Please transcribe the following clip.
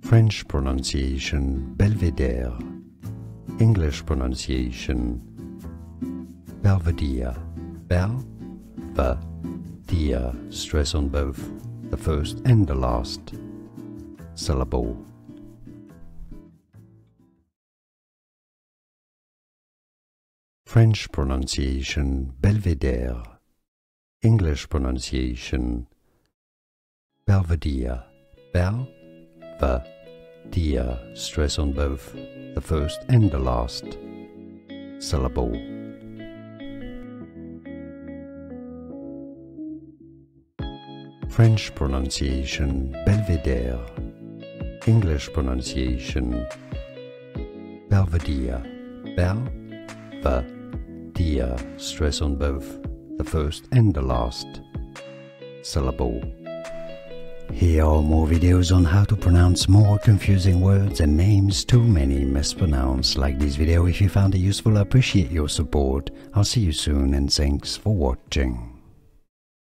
French pronunciation Belvedere, English pronunciation Belvedere, Bel-ve-deer, stress on both the first and the last syllable. French pronunciation Belvedere, English pronunciation Belvedere, Bel-ve-deer, stress on both the first and the last syllable. French pronunciation Belvedere, English pronunciation Belvedere, Bel-ve-deer, stress on both the first and the last syllable. Here are more videos on how to pronounce more confusing words and names too many mispronounced. Like this video if you found it useful. I appreciate your support. I'll see you soon and thanks for watching.